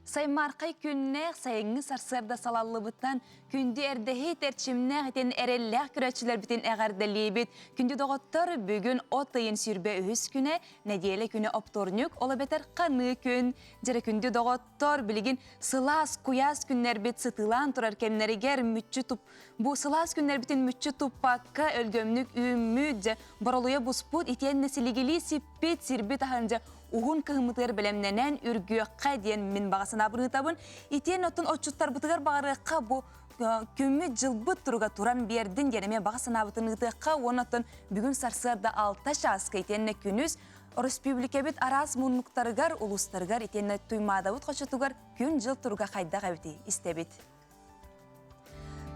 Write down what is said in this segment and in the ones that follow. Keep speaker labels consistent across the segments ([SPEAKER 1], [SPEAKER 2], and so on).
[SPEAKER 1] Saymarkay künnäk sayıngı sarsarda salallыбıttan kündü erdehey terçimnäk eten erelläk küräçiler bitin ägärdälibit. Kündü doğottor bugün o tıyın sürbe ühüs küne, nediyele küne optornyuk ola beter qanı kün. Jere kündü doğottor biligin sılas kuyas günler bit sıtılan turar kemneri ger mütçü tup. Bu sılas günler bitin mütçü tuppakka ölgömnük ümmüdce boroluya busput iten nesiligili sippit sirbit ahınca Uğun kıhımıtır bilemnenen ürgüqqa diyen min bağısına bırıtabın. İtiyen otun oçuttar bıtıgar bağırıqqa bu kümmü jılbıt turuga turan berdin geneme bağısına bıtınıqqa onotun bugün sarsarda alta şaskı itenne künüz Respublika bit aras munnuktarıgar ulustarıgar itenne tuymadavut qoçutugar kün jıl turuga qayda qavdi istebit.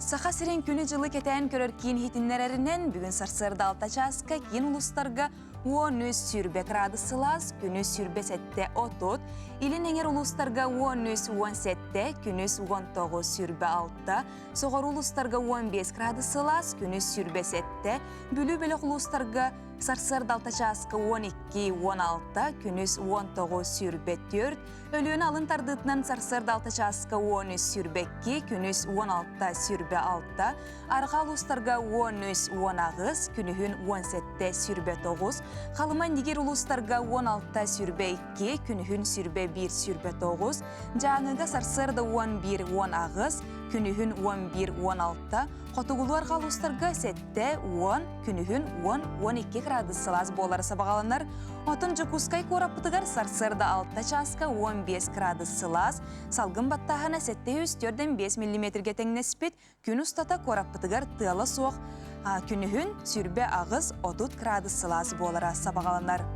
[SPEAKER 1] Saqa siren күні жылы кетен көрөр кейін хитиннерерінен бүгін сарсырда алтачаска кейін улустарга 13 сүрбе градусылас, күні сүрбе сетте 30, илин эңер улустарга 13-17, күні 19 сүрбе 6, соғыр улустарга 15 градусылас, күні сүрбе сетте, бүлі-бөлік улустарга сарсырда алтачаска 12-16, күні 19 сүрбе 4, ölüğün alın tardığından sarsırda алтачаска 13 сүрбе 2, күні 16 сүрбе 6, arqa ulustarga 13-19, күнühün 17 сүрбе 9, Қалыман дегер ұлыстарға 16 сүрбе 2, күнühün сүрбе 1 сүрбе 9, жаңыға сарсырда 11-10, күнühün 11-16, Қотығылуар қалыстарға 7-10, күнühün 10-12 градус сылас болары сабағаланар. Отын жүкускай корапытығар сарсырда 6 часка 15 градус сылас, салғын баттағына 704-5 мм теңнеспет, күн ұстата корапытығар тыалы соқ, күнühün сүрбе ағыз 30 градус сылас болары сабағаланар.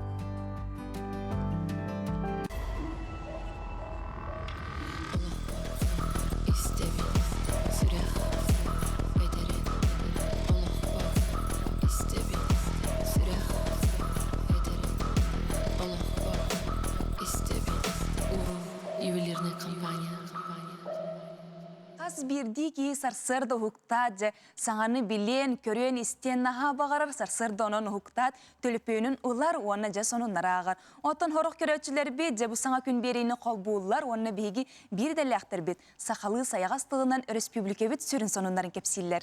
[SPEAKER 1] Birdi ki sarsırda huktat, sağını bilen, körüyen isteyen naha bağırar, sarsırda onun huktat, tülüpünün ular, ona ja sonunlara ağır. Otan horuk körüçüler bit, bu sana gün berini kol buğular, ona bigi bir de lehtir bit. Sakalı sayağastığından Respublika bit sürün sonunların kepsiller.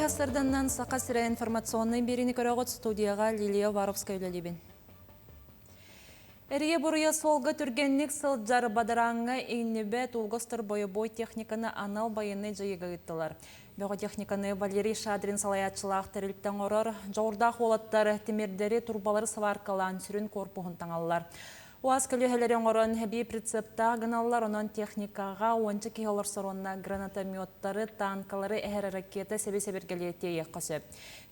[SPEAKER 2] Hasardandan saqa sira информационный берini көрөгөт студияға Лилия Варовская үлелебін. Әрие бұрыя солға түргеннік сылджар бадараңға eynibe тулғыстыр бойы-бой техниканы анал байыны жайыға ұттылар. Бөгі техниканы Валерий Шадрин салаятшылақ тәрілттен орыр, жауырдақ олаттар темердері турбалары саваркалан сүрін корпуғын таңалылар. Уаз көлігелерін орын әбей прицепта ғыналар онын техникаға 10 кейолар соронна гранатометтары, танкалары, әхәрі ракеті сәбе-сәбергелетте еққысы.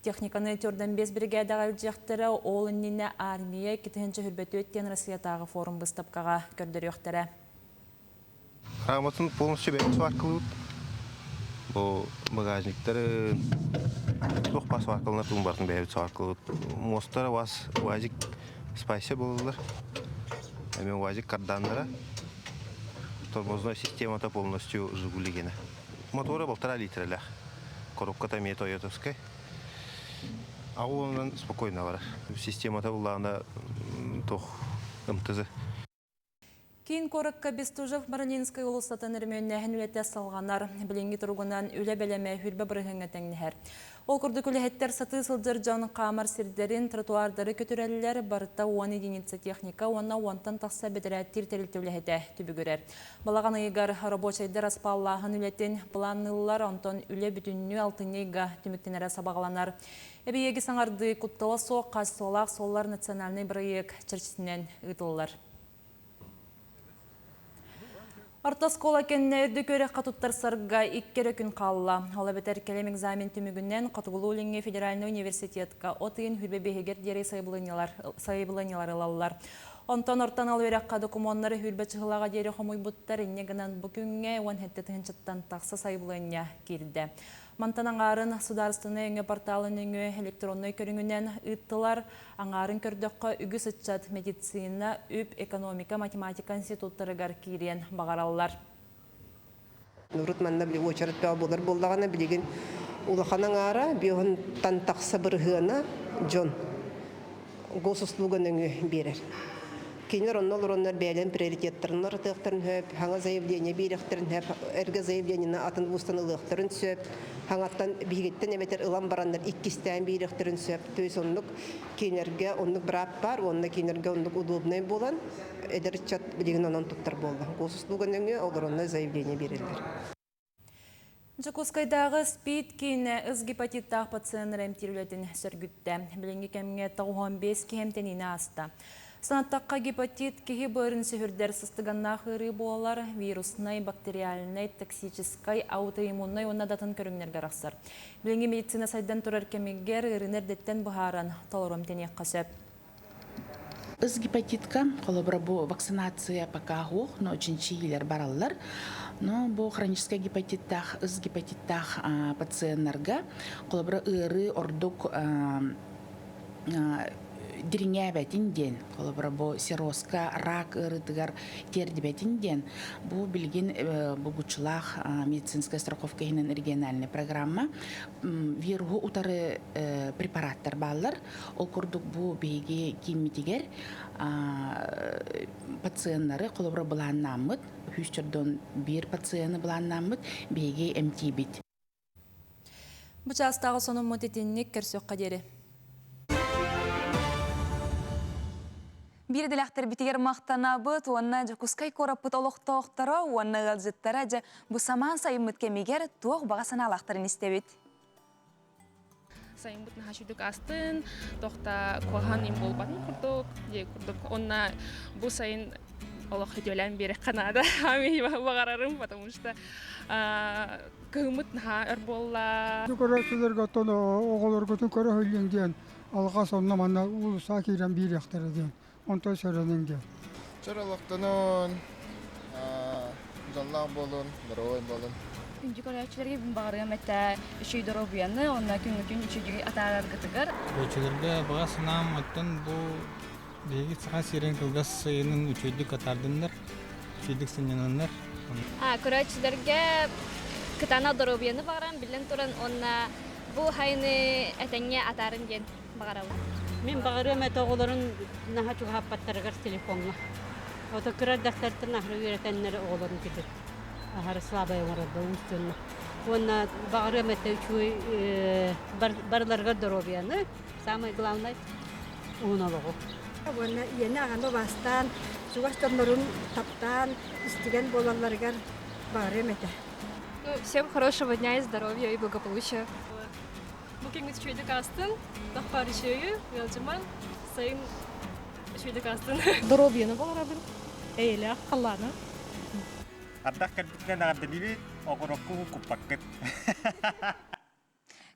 [SPEAKER 2] Техниканы түрден 5 бригада ғалжақтыры ол үнніне армия кетігінші хүрбеті өттен Россиятағы форум бұстапқаға көрдір өқтірі.
[SPEAKER 3] Рамасын полностью бәйін сваркылуыд. Бұл багажниктары тоқпа сваркылына тұңбардың бәйін сваркылуыд. Мостары уазик спайсы болылар. Әмен уазик карданлара. Тормозной системата полностью жигулигена. Мотора 1,5 литрелях. Коробката мне тойотовская. А он спокойно var. Системата улана тох МТЗ.
[SPEAKER 2] Кейін корыққа Бестужев Маранинскай ұлыстатын үрмөнне әнуетті салғанар білінгі тұрғынан үлі бәлеме хүрбі бірігіңі тәңнігер. Ол күрді күліхеттер саты сылдыр жан қамар сирдерін тротуардары көтірәлілер барытта 10 единица техника, онна онтан тақса бедірәттір тәрілті үліхеті түбі көрер. Балаған ұйығар рабочайдар аспаллағын үлетін планылар онтан үлі бүтінні алтынныйға түміктенері сабағаланар. Әбейегі саңарды құттылы соқ, қасуалақ солар национальный проект чәрчісінен ұйтылылар. Артаскола кеннерді көрек қатуттар сарга иккері күн қалла. Ола бетер келем экзамен түмігінен Қатығылу Ленге Федеральный университетка отыын хүрбе бейгер дері сайбылынялар ылалылар. Онтон ортан алвераққа докумоннары хүлбәт чығылаға дері қомой бұттар иннегінен бүкінге он хеттетігін чыттан тақсы сайбылыня кирді. Мантан аңарын сударыстыны өңі порталын өңі электронной көріңінен ұттылар аңарын көрдіққа үгі сытчат медицина, үп, экономика, математика институттарыгар кирен бағаралар.
[SPEAKER 4] Нұрыт манна білі очарат бәу болар болдағана білеген улахан аңара беуін тан тақсы бірғына жон ғосыслуғын өңі берер. Кейнер оннар бәлен приоритеттерін артықтарын хөп, хаңа заявление беректерін хөп, әргі заявлениені атын ұстан ұлықтарын сөп, хаңаттан бейгеттен әметер ұлан барандар иккістен беректерін сөп, төйс онлық кейнерге онлық бірап бар, онына кейнерге онлық удобнай болан, әдір чат білеген онан тұттар болды. Ғосыслуғын өңі олар онна заявление берелер.
[SPEAKER 2] Жакускайдағы спид кейіне үз гепатиттақ пациенттер әмтирілетін сөргітті. Білінгі кәмге 15 кемтеніне асты. Санаттаққа гепатит кеге бөрін сөхірдер сыстығанна қыры болар, вирусный, бактериальный, токсическай, аутоиммунный онна датын көріңнерге рақсыр. Білінгі медицина сайдан тұрар кәмегер үрінердеттен бұхаран талырым тенек қасып.
[SPEAKER 5] Үз гепатитка, қолыбыра бұл вакцинация пока хоқ, но чинчилер баралар. Но бұл хроническая гепатиттах, үз гепатиттах пациентлерге, қолыбыра ыры ордук диринге бәтін ден, қолыбыра бұл сирозка, рак ырытығар терді бәтін ден. Бұл білген бұғычылақ медицинская страховка хинен региональная программа. Виргу утары препараттар балар. Ол күрдік бұл бейге кемметігер пациентлары қолыбыра бұлан намыд. Хүштерден бір пациенты бұлан намыд, бейге әмтейбет.
[SPEAKER 2] Бұчастағы соның мұтетіннік көрсөк қадері.
[SPEAKER 1] Bir dilahtar bitiger maqtana bıt, onna Jakускай korapıt oloqtoqtara, onna galzittara ja bu saman sayımıt kemiger tuğ bağasana alaqtарын istebit.
[SPEAKER 6] Sayımıt nahaşuduk astın, toqta kohan im bolbatın kurduk, onna bu sayın Олох идёлән бере Канада. Ами багарарым, потому что кымыт наха эрболла.
[SPEAKER 7] Көрәчләргә тоны огларга көрә хәлендән алга сонна мана ул сакиран бир яктырды. Онта сөрәнеңдә.
[SPEAKER 8] Чаралыктан жаллар болон, дөрөй болон.
[SPEAKER 9] Күнҗи көрәчләргә багарым әтә өчөй дөрөбияны, онна күн өчөй аталар гытыгар.
[SPEAKER 10] Көрәчләргә багасынам аттан бу Деги саха сирен кылгас сайының үчөйдік атардындар, үчөйдік сынянандар.
[SPEAKER 11] Көрәчләргә кытана дөрөбияны багарам, билен туран онна бу хайны әтәңгә атарын ден багарам.
[SPEAKER 12] Мен багарам әтә огларын наха чуга паттаргар телефонга. Ото кырар дәфтәртен нахры өйрәтәннәр огларын китер. Ахар слабая марада устын. Онна багарам әтә үчөй барларга дөрөбияны, самое главное уналыгы.
[SPEAKER 13] Оны yeni ağanda bastan, suvaştanların taptan, istigen bolanlargar bağırım ete.
[SPEAKER 11] Всем хорошего дня и здоровья и благополучия.
[SPEAKER 14] Bugün üçüydük astın, dağpar işeyi, yalcıman, sayın üçüydük astın.
[SPEAKER 15] Здоровьяны bağırabın, eyle, Allah'ını.
[SPEAKER 16] Ardak kerdikten ağırdılı, oğurokku kupakket.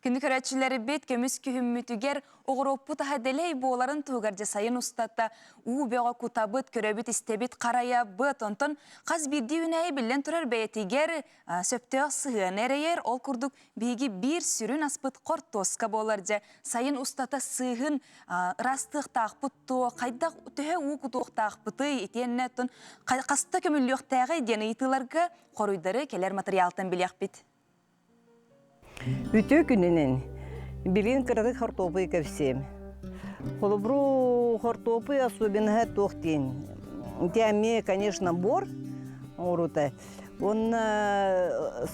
[SPEAKER 1] Күнді көрәтшілері бет көміс күйіммітігер оғыроппу таға дәлей боларын туғаржы сайын ұстатта ұғыбеға күтабыт көрәбіт істебет қарая бұт онтын қаз бірді үнәйі білен тұрар бәйетігер сөптеғ сығын әрейер ол күрдік бейгі бір сүрін аспыт қорт тосқа боларжы сайын ұстата сығын растық тақпытты қайдақ түхе ұқытуқ тақпыты етенне тұн қасты көміліқтәғі дені итыларға қоруйдары келер материалтын білек бит.
[SPEAKER 17] Үтө күнінен билин кырдык хартопы көвсем. Холобру хартопы особенно тохтин. Тяме, конечно, бор, урута. Он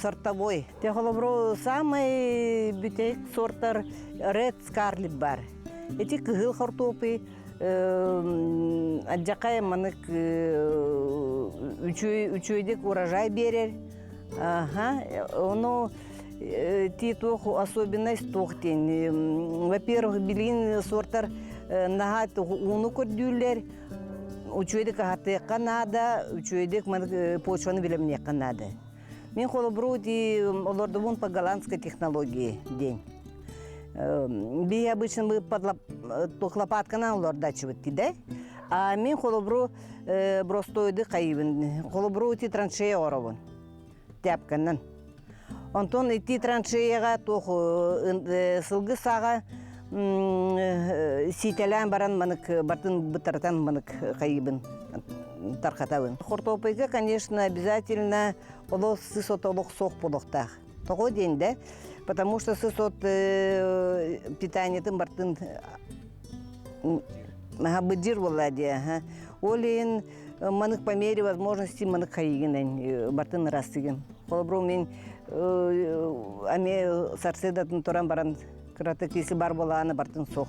[SPEAKER 17] сортовой. Те холобру самый бютек сортар Red Scarlet бар. Эти кыгыл хартопы аджакай манык үчөйдек урожай берер. Оно титох особенность тохтен. Во-первых, билин сортар нагат уну көрдүлер. Учойдек хаты Канада, учойдек почваны билемне Канада. Мен холобру ди олордовун по голландской технологии день. Би обычно мы под лопаткана олордачивать, да? А мен холобру бростойды кайыбын. Холобру ити траншея оробун. Тяпканнан. Онтон ити траншеяга тох сылгы сага сителян баран манык бартын бытартан манык кайыбын. Тархатабын. Хортопыга, конечно, обязательно олох сысот олох сох полохтах. Того день, да? Потому что сысот питание тым бартын быдир владе. Олин манык по мере возможности манык кайгинен бартын растыгин. Холобру мен аме сарседатын туран баран кыраты киси бар боланы бартын сох.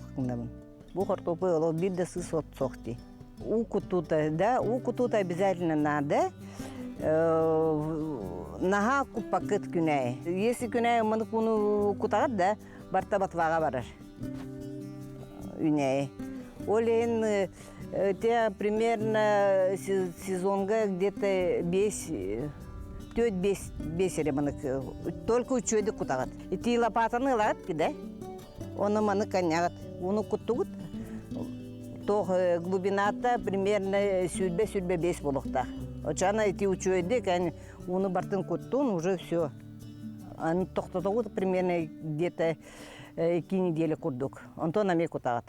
[SPEAKER 17] Бу хортопы олох бир да сысот сохти. Укутута, да, укутута обязательно надо. Наха купакет күнәй. Если күнәй маны куну кутагат, да, барта батвага барар. Үнәй. Олен те примерно сезонга где-то 5 маны только учёды кутагат. И ти лопатаны лагат, да? Оны маны канягат. Уну куттугут. То глубината примерно сүрбе 5 болохта. Очана эти учёйды, кан уны бартын куттун, уже все. Аны тоқтатугут примерно где-то 2 недели курдук. Онтон аме кутагат.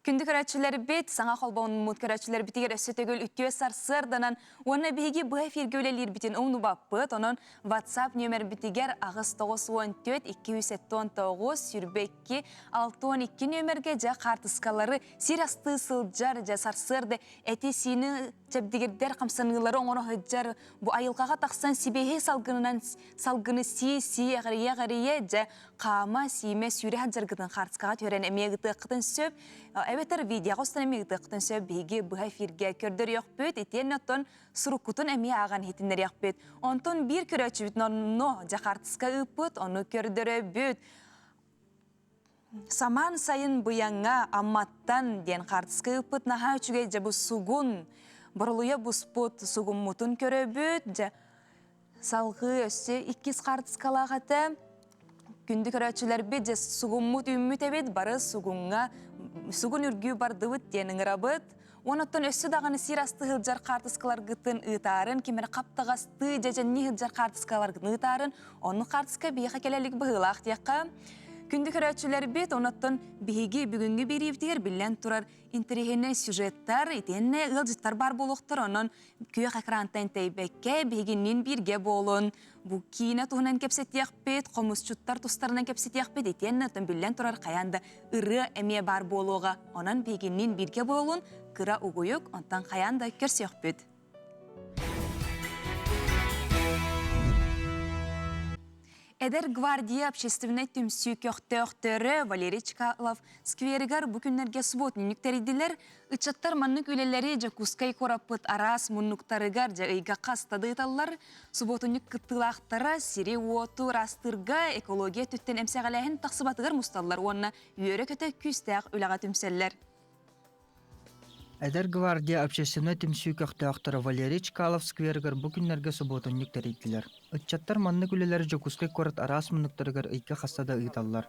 [SPEAKER 1] Күнді көрәтшілер бет, саңа қолбауын мұт көрәтшілер бітігер өсетігіл үттіе сарсырданан, оны бейге бұға фергеулелер бітін оңны баппыт, оның WhatsApp нөмір бітігер ағыз 914-279 сүрбекке 612 нөмірге жа қартысқалары сирасты сылджар жа сарсырды әте сені жабдегердер қамсанылары оңыры ғыджар бұ айылқаға тақсан сибейе салгыны си ғария жа қама симе сүре хаджарғыдың қартысқаға төрен әмегіті қытын сөп, әбетер видеоға ұстан әмегіті қытын сөп бейге бұға фирге көрдір еқ бөт, етен оттон сұрыққытын әме аған етіндер еқ бөт. Онтон бір көрәтші бөт, но жа қартысқа үппөт, оны көрдірі бөт. Саман сайын бұяңа амматтан ден қартысқа үппөт, наға үчіге жа бұ суғын, бұрылуя бұспыт суғын мұтын көрі бөт, жа салғы өсі 2 қартысқалағаты. Күнді көрәтшілер бет же суғыммут үмміт әбет бары суғын үргі барды бұт денің рабыт. Онаттан өсі дағаны сирасты ғылжар қартысқалар ғытын ұйтарын, кемері қаптағасты жәжәнне ғылжар қартысқалар ғытын ұйтарын, оны қартысқа бейіға келелік бұғылақ дейққа. Күнді көрәтшілер бет, онаттан бейге бүгінгі бері евдігер білен тұрар интерегені сюжеттар, етенне ғылжыттар бар болуқтыр, онын күйек әкраntан тәйбәкке бейгеннен бірге болын. Бұ кейіне тұғынан кепсетияқ бет, қомысчуттар тұстарынан кепсетияқ бет, етенне тұн білен тұрар қаянда ұры әме бар болуға, онын бейгеннен бірге болын, кыра ұғойық, онтан қаянда көрсеяқ бет. Эдер гвардия общественный түмсі көқтөқтөрі Валерий Чкалов скверігер бүкінлерге субботниніктериділер, ұчаттар маннык өлелері жа кускай корапыт арас мұннуктарыгар жа ұйға қастадыйталар, субботнинік кыттылақтара сири уоту растырға экология түттен әмсәғаләхін тақсыбатығар мұсталар, онына үйері көті күстәқ өліға түмселлер.
[SPEAKER 18] Эдер гвардия общественный түмсі көқтөқтөрі Валерий Чкалов скверігер бүкінлерге субботниніктериділер. Үтчаттар маннык үлелер жокускай корат арас мұнықтарығар ұйқа қастада ұйталар.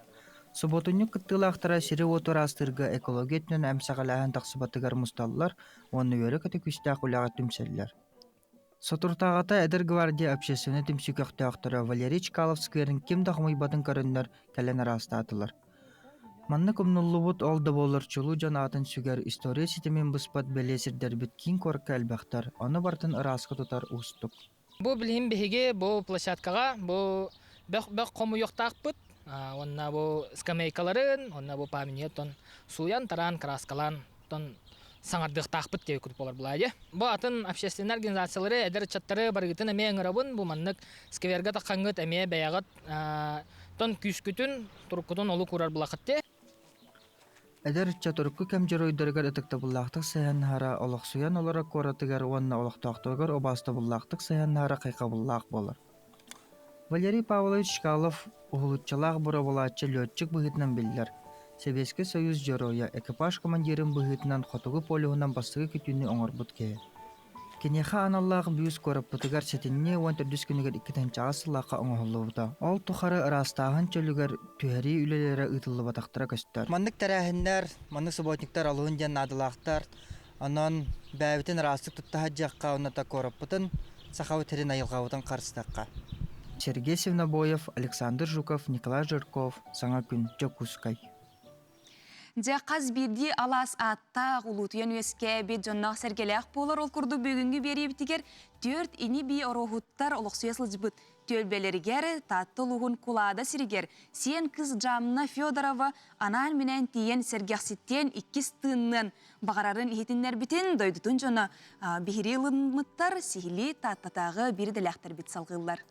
[SPEAKER 18] Суботунюк кыттылақтара сири оту растырға экологетнен әмсағалағын тақсыбатығар мұсталлар, оны өрі көті күстәқ ұлаға түмселлер. Сотуртағата Эдер гвардия общественный түмсі көқтөқтөрі Валерий Чкалов скверін кем дақмай батын көрінлер кәлен арастатылар. Маннык умнуллубут олды болыр чулу жанатын сүгер история ситемен бұспат белесірдер біткин корка әлбәқтар, оны бартын ырасқы тұтар ұстық.
[SPEAKER 19] Бу билим беге бу площадкага бу бек кому yoktaq bit. Onna bu скамейкаларын, онна бу памятниктон суян таран краскалан тон саңардык тақпыт деп күтүп болар булай. Бу атын общественный организациялары эдер чаттары баргытын эме ыңырабын бу маннык скверге таккангыт эме баягат тон күскүтүн туркутун олу курар булакытты.
[SPEAKER 18] Эдер чатурку кем жөрөйдөргөр этекте буллактык саян хара олох суян олара коратыгар онна олохтоктогор обаста буллактык саян хара кайка буллак болар. Валерий Павлович Чкалов улутчалак буробулачы лётчик быгытынан биллер. Советский Союз жороя экипаж командирин быгытынан хотугу полигонан бастыгы күтүнү оңорбут ке. Кенеха аналлах бүйүс көрөп бутыгар сетинне 14 күнүгөр 2 часыллакка оңолууда. Ол тухары ырастагын чөлүгөр түһәри үлелере ытылы батактыра көстөр. Маннык тарахиннер, маннык субботниктер алуын жан надылактар, Анан бәбитен растык туттаһа жаққа уната короппутын сахау терин айылғаутын қарыстаққа. Сергей Севнобоев, Александр Жуков, Николай Жирков, Саңа күн Жокускай.
[SPEAKER 1] Қаз бірді алас атта ғулутуян өске бет жоннақ сәргелек болар ол күрді бүгінгі бері бітігер 4 ини бей орохуттар олықсуясыл жібіт төлбелергер татты луғын кулада сиригер. Сен кыз Жамна Федорова анан менен тиен сәргексеттен 2 тыыннын бағарарын ехетінлер бітін дойдутын жоны бихирилынмыттар сихили таттатағы бір діләқтер бит салғылар.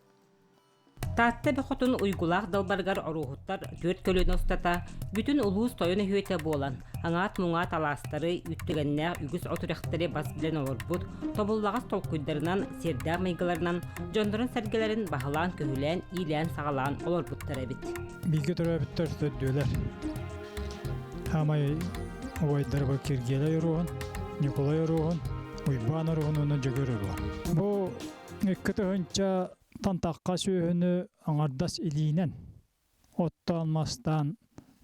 [SPEAKER 20] Татты бөхотун уйгулах далбаргар орухуттар 4 көлөн остата бүтүн улуус тойын өйте болан. Аңат муңат аластары үттігеннәр үгіс отуряқтары бас білен олорбут, тобуллағас толкуйдарынан, сердә майгаларынан, жондырын сәргелерін бағылан көхілен, илән сағалан олорбуттар әбіт.
[SPEAKER 10] Билге тұра біттер төттөлер. Хамай овайдар Киргелай оруғын, Николай оруғын, Уйбан оруғын, оны жүгір оруғын. Бұл үккіті ғынча тантаққа сөйіні аңардас илейінен, отта алмастан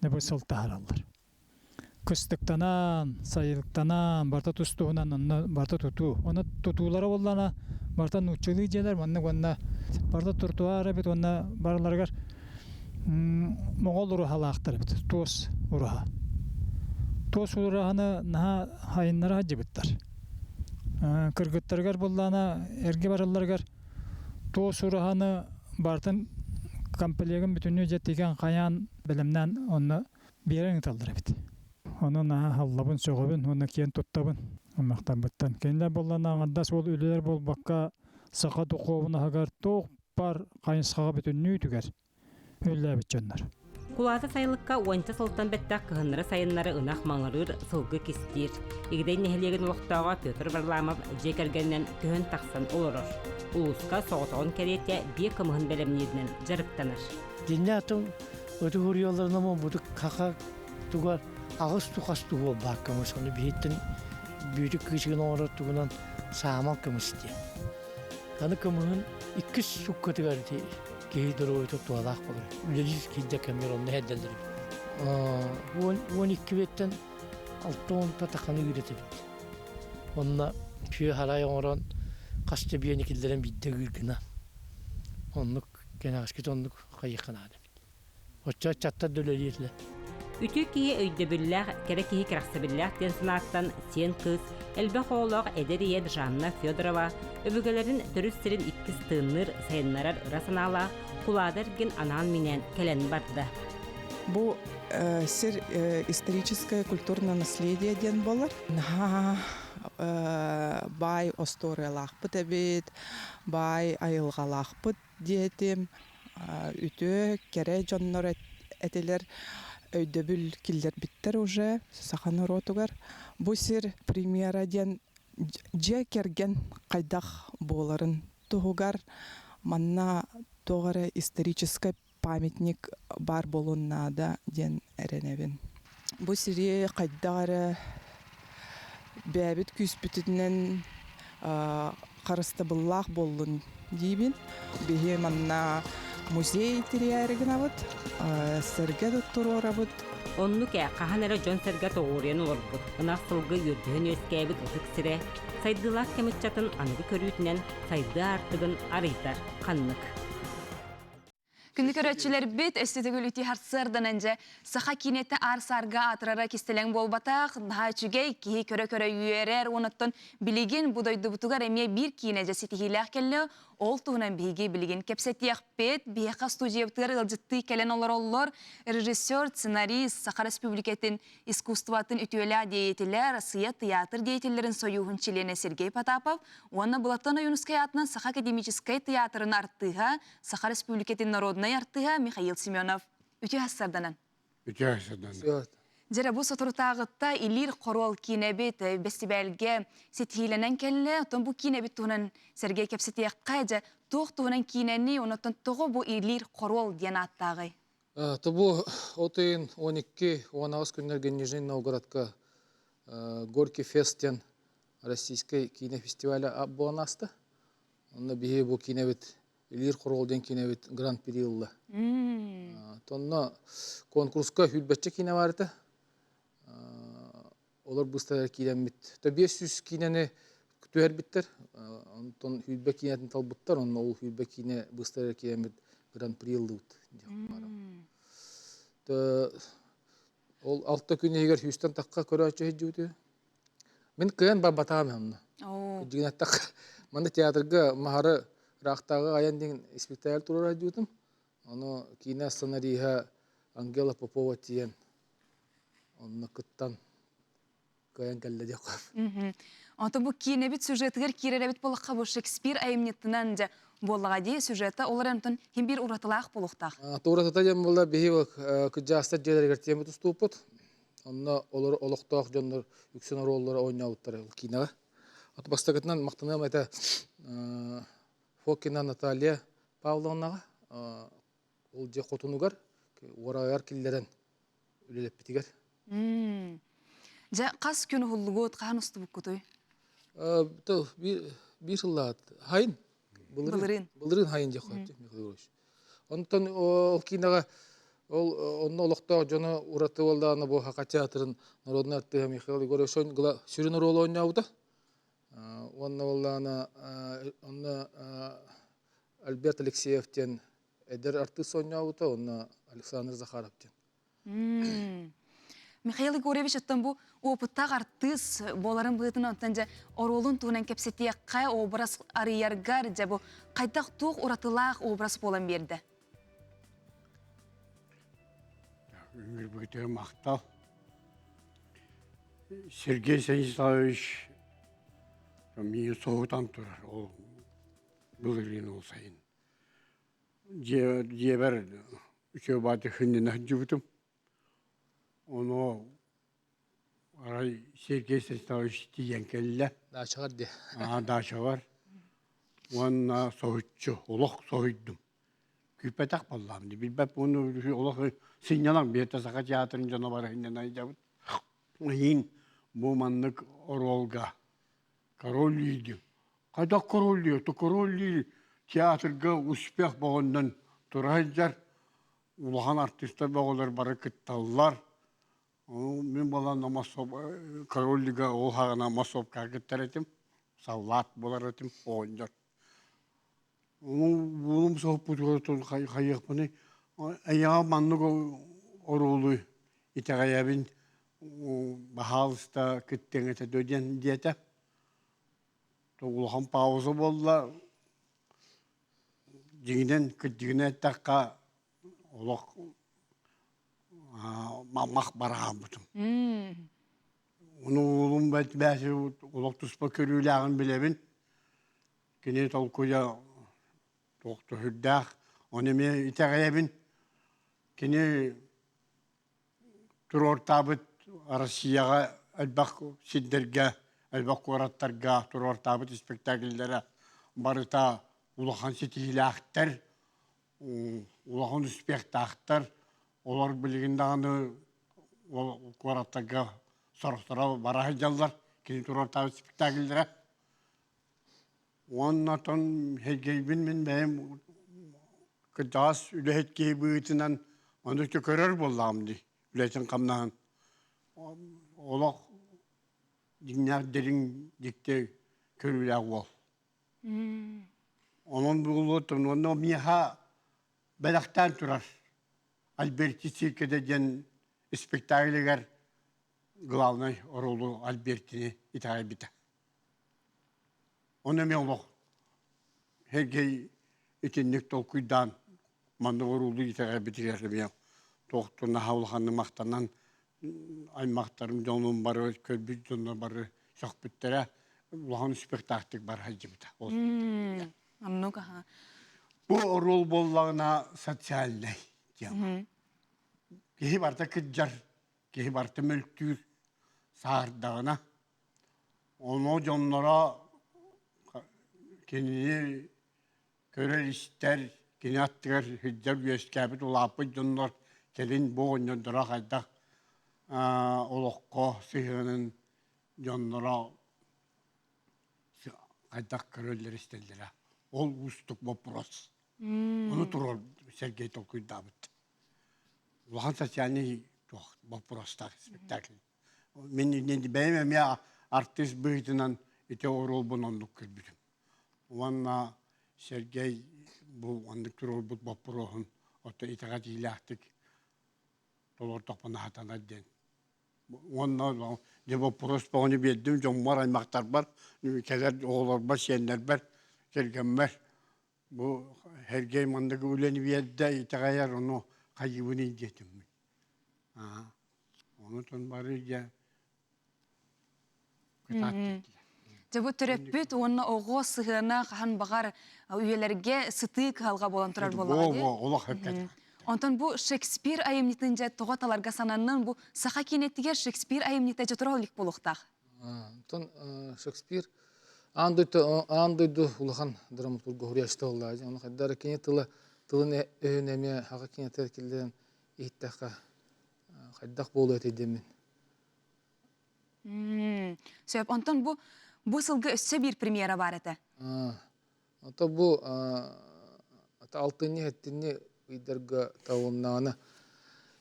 [SPEAKER 10] небі сылтағаралар. Күстіктанан, сайылықтанан, барта тұстуғынан барта тұту. Оны тұтулары боллана, барта нұтчылы желер, манны барта тұртуар әбет, оны барларғар моғол ұрыға лақтар әбет, тоз ұрыға. Тоз ұрығаны наға хайынлары жібіттар. Кыргыттарғар боллана, әрге бараларғар тоз ұрығаны бартын комплегін бүтінне жеттеген қаян білімнен оны берен талдар әбет. Оны наға халлабын, соғыбын, оны кен тұттабын. Мақтан бұттан. Кенлер боллана аңырдас ол үлелер бол баққа сақа тұқуыбын ағар тоқ бар қайынсқаға бүтінне үтігер. Өлі әбет жондар.
[SPEAKER 20] Кулаты сайылыққа уанча сылтан бәттақ кығыныры сайынлары ынақ маңырыр сылғы кестер. Егден нехелеген ұлықтауға Петр Варламов жекергеннен көхін тақсан олырыр. Улысқа соғытығын кәретте бек кымығын бәлемнедінен жарықтаныр.
[SPEAKER 21] Денне атын өті хұрияларына ма бұды қақа тұғар ағыз тұқас тұғы бар көміс. Оны бейттен бүйрік күйшіген оңырыр тұғынан сағамал көмісте. Қаны көмігін 2 сұқ көтігер кейдер ойты туалақ болыр. Үлеліз кейде көмер оны әддәлдір. 12 беттен 6-10 тақаны үйреті бітті. Онына пүйе харай оңыран қасты бейені келдерін бидді күргіна. Онлық кенағышкет онлық қайыққан ады. Отча чаттар дөлелі етілі.
[SPEAKER 20] Үтü кие өйдөбүлләх, керек кие крахсабилләх ден сынаттан сен кыз, әлбәқ оғылақ әдерiyed Жанна Федорова, өбігелерін түріс сирин 2 тыынныр сайыннарар ырасынала, куладырген анан менен кәлән барды.
[SPEAKER 22] Бұл сир историческое культурное наследие ден болар. Бай осторыялақ бұт әбет, бай айылғалақ бұт детім, үті кере жоннор әтелер өйдөбүл килдер биттер уже саханы ротугар. Бу сир премьера ден же керген кайдах боларын тугар манна тоғары исторический памятник бар болуннада ден эренебин. Бу сири кайдагары бәбит күспүтүнен карыстыбыллах болун дейбин. Бихе манна музей терриярыгын абыт, сәрге доттуру арабыт.
[SPEAKER 20] Оннуке қаханары жон сәрге тоғырен олырбыт.Ынақ сылғы үрдіғын өскәбіт ұтық сірі. Сайдылақ кәмітчатын аңғы көрүтінен сайды артығын арыйтар қаннық.
[SPEAKER 1] Күнді көрөтчілер бет өстетігіл үті харсырдан әнже сақа кинетті арсарға атырара кестелен болбатақ, наға чүгей кейі көрі-көрі үйерер оныттын білеген бұдойды бұтығар әме бір кейіне жәсетігілі әкелі, ол туғынан бейге білеген кепсеттияқ бет, бейқа студиябтыр ұлжытты кәлен олар, режиссер, сценарист, Сақа Республикетін искусстватын үтуелі деятелер, сыя театр деятелерін союғын чилене Сергей Потапов, оны бұлаттан Юнускай атынан Сақа академическай театрын артыға, Сақа Республикетін народнай артыға Михаил Семенов. Үті хассарданан. Жәрі бұл сотыртағытта илир қорол кинебет бәстібәлге сетхиленен кәлі, отын бұл кинебет туғынан Сергей кепсетеяқ қайжа, тоқ туғынан кинені, онытын тоғы бұл илир қорол ден аттағы.
[SPEAKER 23] Бұл отын 12-19 күнерген Нижний Новгородқа Горький фестен Российской кинофестивалі болан асты. Онда бейе бұл кинебет илир қорол ден кинебет гран-при ылы. Тонна конкурсқа хүлбәтче кине барды. олар быстар киленбит. Та 500 кинени күтүер биттер. Онтон хүлбе кинетін талбыттар, онна ол хүлбе кине быстар киленбит гран-при ылдыбыт. Ол 6 күн егер Хьюстон таққа көрі ачы хеджуді. Мен кыян батағам хамна. Жигін аттақ. Манда театрға махары рақтағы аян деген спектакль турар хеджудым. Оны кине сценарийға Ангела Попова тиен. Оны кыттан кыян кәлді де қойып.
[SPEAKER 1] Ото бу кинебит сюжетігер киреребит болыққа бұл Шекспир айымнеттінен же болыға дей сюжеті олар әмтін хем бір ұратылақ болықтақ.
[SPEAKER 23] Туратата жем болда бейі күджастар желергер темі тұстуыпыт. Онна олар олықтақ жондар үксен роллары ойнауыттар кинаға. Аты бастағытынан мақтанам әті Фокина Наталья Павловнаға ол же қотынуғар орағар келдерін үлелеп бітігер.
[SPEAKER 1] Же қас күні ғылығыт қаған ұсты бұқ күтой?
[SPEAKER 23] Bir жыллағат. Хайын? Бұлырын хайын же қойып. Онтан ол кинаға онны олықтау жоны ұраты олдағаны бұл Хақа театрын народный артыға Михаил Егорович сүрін ролы ойнауды. Онны олдағаны Альберт Алексеевтен әдер артыс ойнауды, онны Александр Захаровтен.
[SPEAKER 1] Михаил Егорович аттан бұл опыттақ артыс боларын бұғытын онтан же оролын туынан кепсетия қай образ арыяргар же бұл қайтақ туқ ұратылақ образ болан берді.
[SPEAKER 3] Өмір бүгітері мақтал. Сергей Станиславович мені соғытан тұрар, ол бұлырын ол сайын. Жебір үшеу баты хүннен әджі бұтым. Onu aray Sergey Stanиславович diyen kelle.
[SPEAKER 23] Daha çıkar diye.
[SPEAKER 3] Daha çıkar. Ona soğutçu, olak soğuydum. Küpetak ballam diye. Bilmem bunu olak sinyalan bir tasaka teatrın canavarı hinden ayacağım. Yin bu manlık orolga. Karolliydi. Kadak karolliyor, to karolliyor. Teatrga uspeh bağından turaycar. Ulahan artistler bağlar barı kıttallar. Мен балан намасоп короллига ол хагана масоп кагыттар этим салат болар этим оонжор улум соп бутуготун хайыпыны ая маннык орулу итагаябин бахалста кыттеңете дөден диете тоулхан пауза болла жигинен кыддигине такка олок мамах бараған бұтым. Оны олым бәтбәсі олық тұспа көріліғын білебін. Кене толкуя тоқты хүрдәқ. Оны мен итәғайабын. Кене тұр ортабыт Россияға әлбақ сендерге, әлбақ қораттарға тұр ортабыт спектакльдері барыта улахан сетейлі ақтар, улахан успехті ақтар. Олар білгендағаны қораттарға сұрықтыра бара жалдар, кені тұрартағы спектакльдері. Оннатон хегейбін мен бәйім күдас үләйткей бұйтынан ондықты көрер болдағымды, үләйтін қамнаған. Олақ діңнәрдерін декте көріләғ ол. Onun bulutun, onu miha belaktan turar. Альберти Сикеден спектакльгер главный роль Альбертини итайбита. Он имел лох. Хегей итинник толкуйдан манды роль итайбитигер бия. Тоқтуна хаулханны мақтанан аймақтарым жонун бары көрбүт жонун бары шоқбиттере улахан спектакль бар хаҗибита.
[SPEAKER 1] Аннука ха.
[SPEAKER 3] Бу роль боллагына социальный. Кеһи барта кыджар, кеһи барта мөлктүр саардагына. Оно жоннора кени көрөр истер, кени аттыгар хыджар үескәбит улапы жоннор келин боғыннан дыра қайда олыққа сыйғынын жоннора қайдақ көрөлер істелдері. Ол ұстық вопрос. Оны тұрор Сергей Толкуйдабыт. Улахан социальный вопрос так спектакль. Мен бәймем я артист быйтынан ите орол бунонлук кірбірім. Уанна Сергей бұл андық тұрол бұл баппырохын отта итағат илақтық толор тоқпана хатана ден. Уанна де баппырос бағыны бердім, жоңмар аймақтар бар, кәзір оғылар бар, сенлер бар, келген бар. Бұл Сергей мандығы өлені берді, итағаяр оны қайыбыны жетім. Оны тон бары же
[SPEAKER 1] Жабы түреппіт, оны оғы сығына қахан бағар үйелерге сытық халға болан тұрар болады.
[SPEAKER 3] Олақ өпкеді.
[SPEAKER 1] Онтан бұл Шекспир айымнетін жа тоғаталарға сананның бұл сақа кенеттігер Шекспир айымнеті жа тұра олық болуқтақ.
[SPEAKER 23] Онтан Шекспир андойды улахан драматурга хурияшты олады. Оны қайдары кене тылын өйінеме хаға кене тәркелден ейттаққа қайдақ болу әтейдемін.
[SPEAKER 1] Сөйіп, онтан бұл сылғы өсі бір премьера бар әті?
[SPEAKER 23] Ата бұл алтыны әттіні үйдергі тауыннағына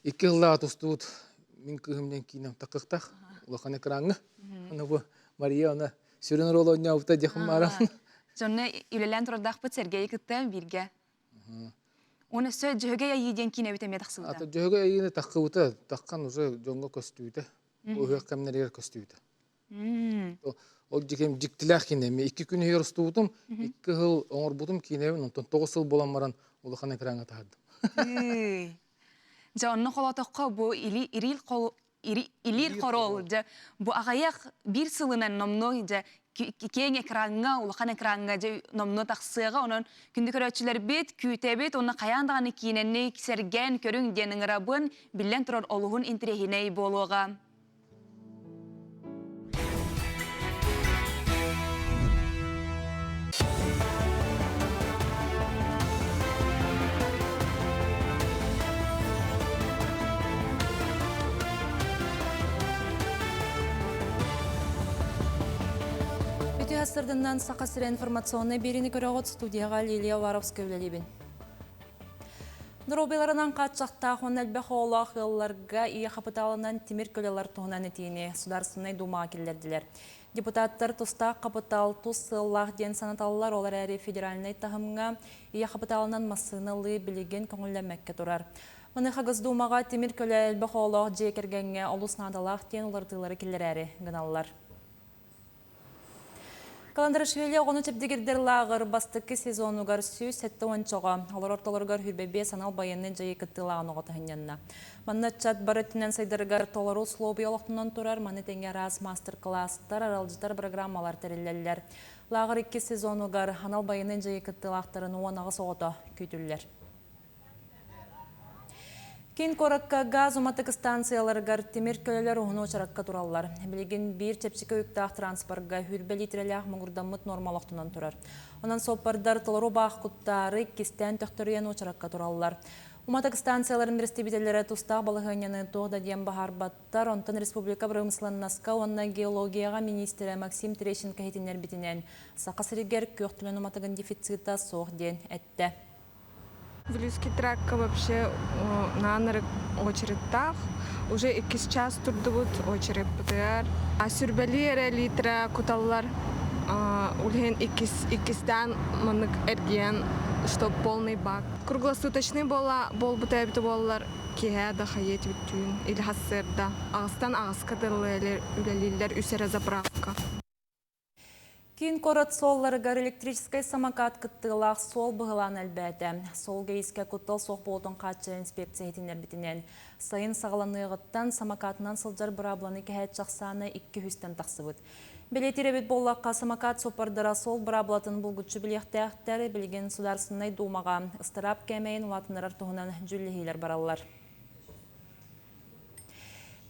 [SPEAKER 23] 2 жылға тұстуыд мен күхімден кейінем тақықтақ ұлақан экраңы. Оны бұл Мария оны сүрін рол ойна ұпта декім марам.
[SPEAKER 1] Жоны үлелен тұрдақ бұд Сергей күтті бірге. Оны сөй жөге айиден кейіне өтеме тақсылды?
[SPEAKER 23] Ата жөге айыны таққы ұта, таққан ұзы жоңға көстүйді. Оғық кәмінерігер көстүйді. Ол жекем жіктіләқ кейінеме. 2 күн үйер ұстуыдым, 2 жыл оңыр бұдым кейінеме, 9 жыл болан маран ұлақан экраңа тағадым.
[SPEAKER 1] Жауынны қолатыққа бұл илир қорол, бұл ағаяқ бір сылынан номны кейін экранға, ұлақан экранға номны тақсыға, оның күнді көрәтшілер бет, күйте бет, оны қаяндағаны кейінені кісерген көрің денің рабын, білен тұрар олығын интерехіней болуға. Сырдынан сақасыры информационный беріні көріғыт студияға Лилия Варовская өлелебін. Нұробеларынан қатшақтақ он әлбәқ олақ ғылларға ие қапыталынан темір көлелер тұғынан етейіне сударсынай дума келдерділер. Депутаттар тұстақ қапытал тұс сыллақ ден санаталылар олар әрі федеральный тағымға ие қапыталынан масыналы білеген көңілі тұрар. Мұны қағыз думаға темір көлі әлбәқ олақ жекергенге олысынадалақ ден олардылары келер әрі ғыналылар. Календарышвели оғыны тепдегердер лағыр бастықы сезонугар сүйіз сәтті ончоға. Алар орталарғар хүрбебе санал байыны жайы кітті лағын оғыты хынянна. Манна чат барыттінен сайдарғар толару слоби олықтынан тұрар, маны тәңе раз мастер-класстар, аралжытар программалар тәрелелер. Лағыр 2 сезонугар анал байыны жайы кітті лақтарын оғанағы соғыты көйтілілер. Кен коракка газ уматык станцияларгар темир көлелер угуну чаракка тураллар. Билеген бир чепчике үктақ транспортга хүрбе литрелях мугурдаммыт нормалықтынан турар. Онан соппардар толору бақ куттары кистен төқтөрген учаракка тураллар. Уматык станцияларын берестебителері тустақ балығыняны тоғда дем бахар баттар, онтан республика бұрымсыланнаска, онна геологияға министері Максим Терещенко хетінер бітінен. Сақасырегер көқтілін уматыгын дефицита соқ ден әтті.
[SPEAKER 2] Близкий тракка вообще на очередях. Уже 2 час турдубут очередь ПТР. А сюрбелире литра куталлар ульген 2-ден манык эрген, чтоб полный бак. Круглосуточный бол бутайбты боллар кеге да хает биттүн или хассырда. Ағыстан ағысқа дырлы үлелилер үсері заправка.
[SPEAKER 1] Кейін корот солларығар электрическай самокат кыттығылақ сол бұғылан әлбәді. Сол гейске күттіл соқ болдың қатшы инспекция етінер бітінен. Сайын сағаланығыттан самокатынан сылжар бұрабланы кәйет жақсаны 200-тен тақсы бұд. Белетері бет боллаққа самокат сопардыра сол бұраблатын бұлгүтші білектәқтері білген сударсынай думаға.Ыстырап кәмейін уатыныр артығынан жүллігейлер баралар.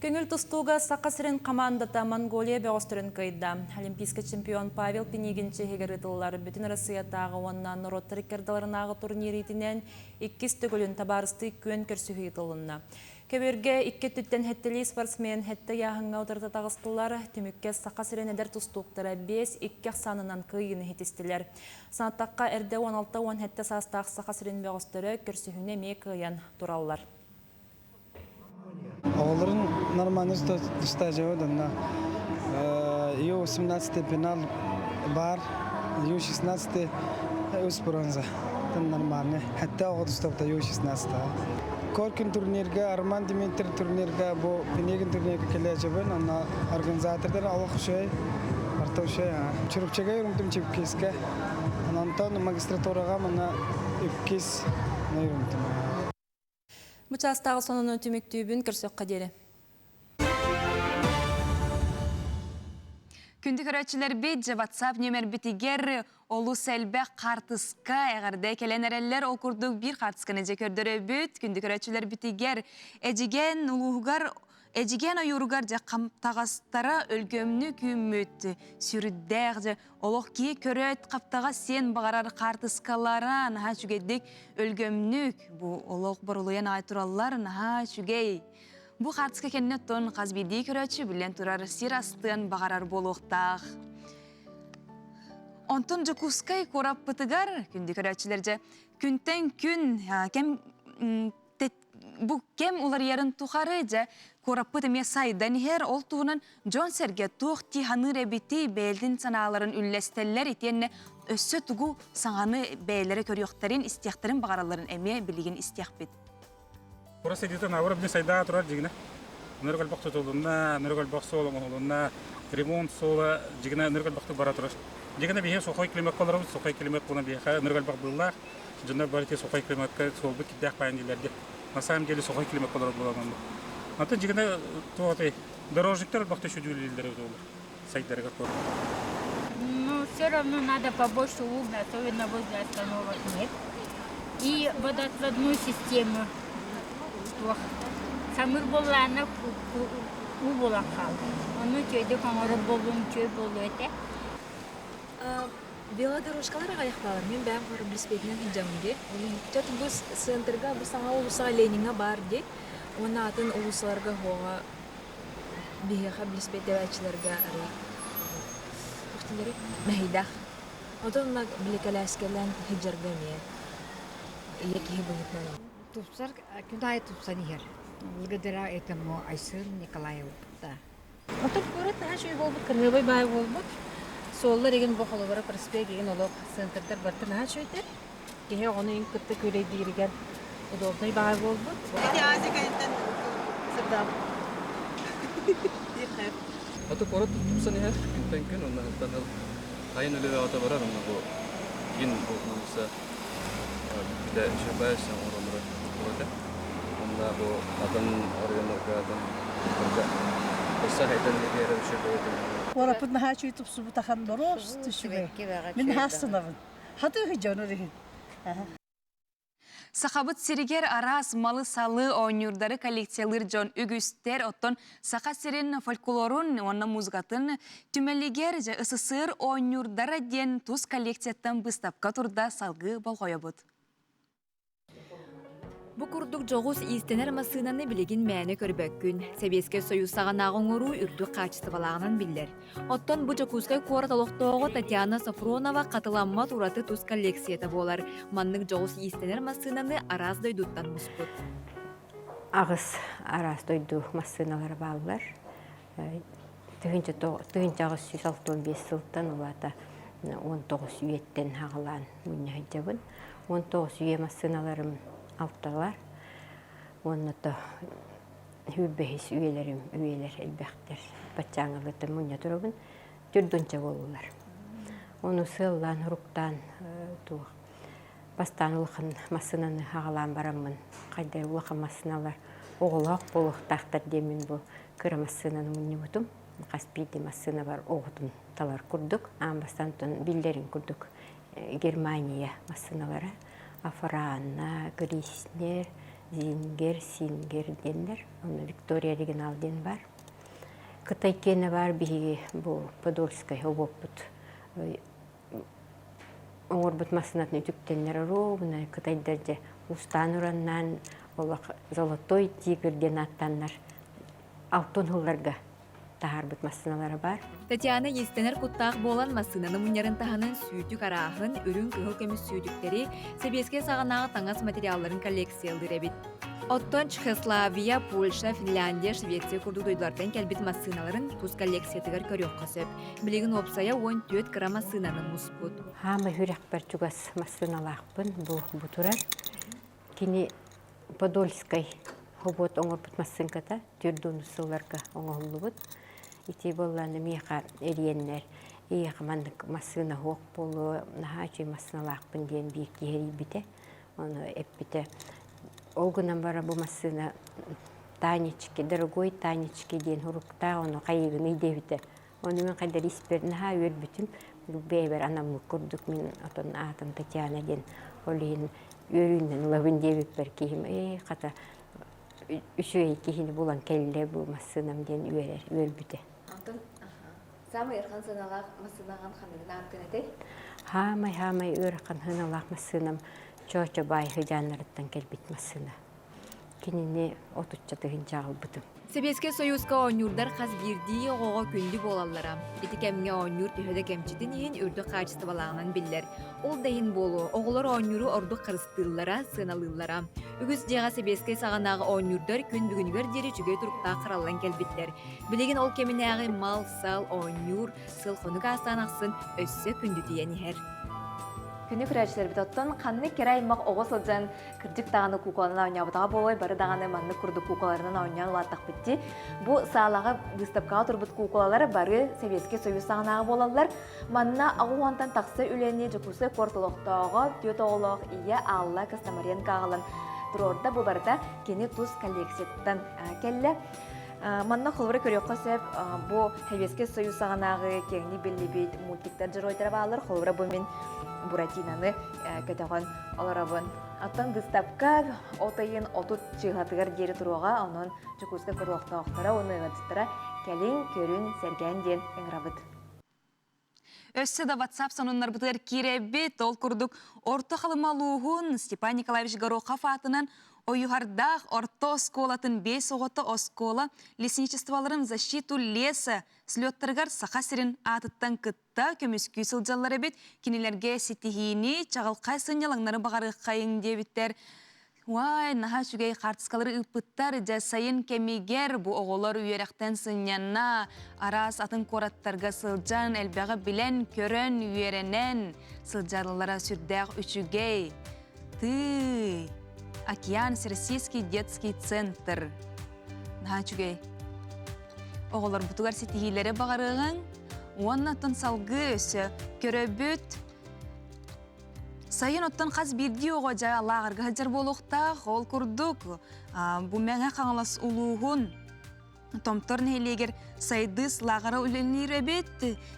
[SPEAKER 1] Көңіл тұстуға сақасырын командата Монголия бәғыстырын қайда. Олимпийский чемпион Павел Пенегинче хегерітілілері бүтін Россиятағы оннан нұроттыр кердаларынағы турнир етінен 2 түгілін табарысты көн көрсігі етілінна. Көберге 2 түттен хеттілі спортсмен хетті яғынға отырды тағыстылар, түмікке сақасырын әдір тұстуқтары 5-2 санынан қиыны хетістілер. Санаттаққа әрді 16-10 хетті састақ сақасырын бәғыстыры көрсігіне мей қиян тураллар.
[SPEAKER 4] Оғылырын нормально стажевы донна. Ю-18 пенал бар, Ю-16 өз бронза. Тын нормально. Хәтта оғыл ұстапта Ю-16. Коркин турнирга, Арман Димитр турнирга, бу Пенегин турнирга келе жабын, ана организатордар алық шөй, артау шөй. Чурупчага юрумтым чепкеске. Антон магистратураға мына үпкес юрумтым.
[SPEAKER 5] Мұчастағы сонының түміктүйбін көрсөк қадері.
[SPEAKER 1] Күнді көрәтшілер бет же WhatsApp нөмір бітігер олу сәлбәк қартысқа әғірде келенерелер оқырдық бір қартысқаны же көрдірі бүт. Күнді көрәтшілер бітігер әжіген ұлығығар Эжиген айургар же қамтағастара өлгөмні күймөт, сүріддәғ же олық ки көрөт қаптаға сен бағарар қартысқалара наға жүгедік өлгөмнік. Бұ олық бұрылуен айтуралар наға жүгей. Бұ қартысқа кенне тон қазбеди көрөтші білен тұрар сир астын бағарар болуқтақ. Онтон жүкускай корап бұтығар, күнді көрөтшілер же күнтен күн Бұ кем олар ярын тұқары же кораппыт эме сайдан хер ол туынан Джон Серге туқ тиханы ребити бәлдін саналарын үлләстеллер етенне өссө тугу саңаны бәйлері көріқтарын, истияқтарын бағараларын әме білеген истияқпет.
[SPEAKER 16] Орасы едетен ауыр біле сайда тұрар жегіне. Нұрғал бақты толуына, нұрғал бақ солы мұғылуына, ремонт солы жегіне нұрғал бақты бара тұрар. Жегіне бейе соқой келемек қоларымыз, соқой келемек бұна бейе нұрғал бақ бұллар, жындар барите соқой келемекке солбы киддәқ байын делерде. На самом деле сухой климат колоров было нам. А то жигна то этой дорожниктер бахты шудюли деревьев. Сайдер какой.
[SPEAKER 6] Ну все равно надо побольше угля, особенно возле остановок нет. И водоотводную систему. Самыр боллана убулахал. Оно чөйдө каңырып болуң чөй болу эте.
[SPEAKER 24] Велодорожкалар аяқталар. Мен бәм көріп біліспетінен хиджамынге. Чат бұс центрға, бұс аңа ұлыса Ленинға бар де. Оны атын ұлысыларға хоға бейеға біліспет дәвәтшілерге арай. Үқтілері мәхейдақ. Одан ұна білекәлі әскерлән хиджарға мен. Екі хибығытнан.
[SPEAKER 25] Тупсар, күнді айы тупсан егер. Благодаря этому Айсын Николаеву. Отын көрет әшөй болбыт, кіргебай бай болбыт. Соллар еген бохоловара проспект еген олог центрдар бартын ашөйтер. Кеhe onu in kıtta köreydiğirgen udobnay bağ oldu.
[SPEAKER 26] Hadi ağzı kayıttan sırdan.
[SPEAKER 27] Atı korat tutsan her gün ondan tanıl. Ayın öyle ata varar onu bu gün olursa bir de şebay sen oralara orada. Onda bu adam arıyor adam. Olsa haydan bir yere bir şey koyuyor.
[SPEAKER 26] Orapın naha YouTube subu takan doros tüşübe. Min hasınavın. Hadi hıcanı
[SPEAKER 1] Сақабыт сиригер арас малы салы ойнюрдары коллекциялыр жон үгістер оттон сақа сирин фольклорун, онна музыкатын түмелігер же СССР ойнюрдары ден туз коллекцияттан быстапқа турда салғы болғойы бұд.
[SPEAKER 28] Бу курдук жоғыз истенер масынаны билеген мәне көрбәк күн. Советский Союз сағанағын ұру үрдік қачысы балағынан білдер. Оттан бұ жокускай қуарат олықтоғы Татьяна Сафронова қатыламма тураты туз коллекцияты болар. Манның жоғыз истенер масынаны араз дойдуттан мұспыт.
[SPEAKER 29] Ағыз араз дойду масыналар балылар. Түйінші ағыз 165 сылттан олата 19 үйеттен ағылан мүнне жабын. 19 үйе масыналарым Alttalar. Onunla hübbehis üyelerim, üyeler elbette. Batçanlıkta münya durgun. Dürdünce olurlar. Onu sığılan, ruktan, bastanlıqın masınanı ağalan baramın. Qayda ulaqın masınalar. Oğulaq boluq taqtar demin bu. Kıra masınanı münya butum. Qaspiydi masına var oğudum. Talar kurduk. Ambastantın billerin kurduk. Germaniya masınalara. Афрана, Гриснер, Зингер, Сингер денler. Onu Виктория деген алден бар. Кытай кені бар биги bu Подольская обопут. Оңор бутмасынатын үтүктенлер ровно Кытайдарда устан ураннан олақ золотой тигр ден аттаннар алтын хылларга тахарбыт массыналары бар.
[SPEAKER 28] Татьяна Естенер куттақ болан массынаны мұнярын таханын сүйдік арағын, үрін күйіл көміс сүйдіктері себеске сағанағы таңас материалларын коллекциялдыр әбет. Оттон Чехославия, Польша, Финляндия, Швеция күрді дойдылардан кәлбет массыналарын туз коллекциятығар көрек қосып. Білеген опсая 14 грамм массынаны мұспұд.
[SPEAKER 29] Хама хүрек бір жүгас массыналақпын бұл бұтырар. Кені Подольскай хобот оңыр бұт массынката, түрдуны сылларға оңғылы бұд. Ити болланы меха эриеннер. Иеха мандык массына хоқ болу, нахачы массыналақпын дейін бейікті ери біте. Оны әппіте. Олгынан бара бұл массына Танечки, дорогой Танечки дейін хұрықта, оны қайығын үйдебіте. Оны мен қайдар испер, наха өр бүтім. Бейбер анамны көрдік мен отын атын Татьяна дейін. Олейін өрінен лавын дебіп бір кейім. Қата үші кейіні болан кәлілі бұл массынам дейін өр біте.
[SPEAKER 28] Антон, самай ерхан сыналақ массынаған қанығын антын әтей?
[SPEAKER 29] Хамай өрхан сыналақ массынам чочо бай хыжанырыттан келбит массына. Кинини отуччатығын жағыл бұтым.
[SPEAKER 28] Себеске Союзка оңюрдар қаз бірдей оғыға күнді болалара. Еті кәмге оңюр түйеді кәмчетін ең үрді қачысты балағынан білдер. Ол дайын болу, оғылар оңюру орды қырыстыллара, сыналылара. Үгіз жеға себеске сағанағы оңюрдар күн бүгінгер дері жүге тұрықта қыралан кәлбеттер. Білеген ол кемінәғі мал, сал, оңюр, сыл қонуға астанақсын өссі күнді дейін ер. Күні күрәчілер біт оттан, қанны керай мақ оғы сылжан кірдік дағаны куколынан ауынябытаға болой, бары дағаны манны күрді куколарынан ауынян латтақ бітті. Бұ сағалаға выставкаға тұрбыт куколалары бары Советский Союз сағанағы болалар. Манна ағуантан тақсы үлені жүкісі кортылықтауға, төт оғылық ие Алла Костомаренко ағылын. Тұрорда бұл барыда кені тұз коллекцияттан кәлі. Манна қылвыры көрек сөп, бұ Советский Союз сағанағы кеңі белі бейт мультиктер жыр ойдырып алыр. Қылвыры бұл мен Буратинаны көтіған оларабын. Аттан выставка отайын отут чығатығар дері тұруға, онын жүкізгі күрліқтауықтара, оны ғадыстыра кәлін, көрін, сәрген ден әңірабыд.
[SPEAKER 1] Өссі да WhatsApp сонынлар бұтығар керебет, ол күрдік орта қалымалуғын Степан Николаевич Горохов атынан ойығардақ орта осколатын 5 оғыты оскола лесничестволарын защиту леса слеттаргар сақасырын атыттан кытта көміс күйсілжалар әбет кенелерге сетихини чағылқай сынялаңнары бағары қайың дебіттер. Уай, наха шүгей қартысқалары ұпыттар жасайын кемегер бұ оғылар үйеректен сынянна арас атын кораттарға сылжан әлбәғы білен көрін үйеренен сылжалылара сүрдәқ үшігей. Ты! Океан, Российский детский центр. Нахачугей. Оғылар бұтығар сетихилері бағарыған, оннатын салғы өсі көрөбіт. Сайын оттан қаз бірді оға жай Аллағырға жар болуқта, ол күрдік. Бұ мәңі қаңылас ұлуғын. Томтор нейлегер сайдыс лағара үленер әбет,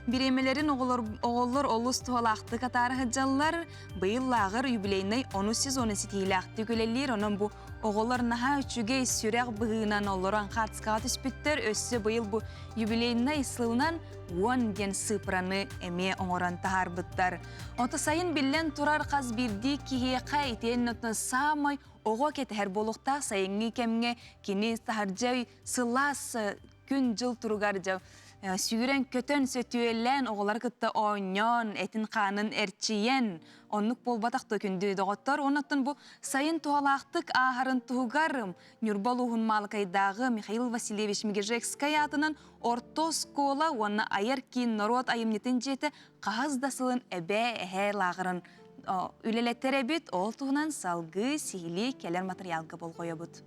[SPEAKER 1] биремелерін оғылыр олыс туалақты қатары ғаджалар, бұйыл лағыр юбилейнай 10-10 сетейлақты көлелер, оның бұ оғылыр наға үшігей сүрәқ бұғынан олыран қартысқаға түспіттер, өссі бұйыл бұ юбилейнай сылынан 10 ден сыпыраны әме оңыран тағар бұттар. Оты сайын білен тұрар қаз бірді кеге қайтен өтін самай оға кет әр болуқта сайынғы кәмге кені тағаржау сылас күн жыл тұрғар жау. Сүйірен көтін сөтуелен оғылар күтті ойнен, әтін қанын әрчиен. Онлық болбатақты күнді доғыттар. Онықтың бұл сайын туалақтық ағарын тұғарым. Нюрбалуғын малықайдағы Михаил Васильевич Мегежекскай атынан ортос кола оны айыр кейін народ айымнетін жеті қағаздасылын әбә әхәр лағырын. Үлелеттер әбет ол тұғынан салғы, сихили, кәлер материалға бол қойы бұд.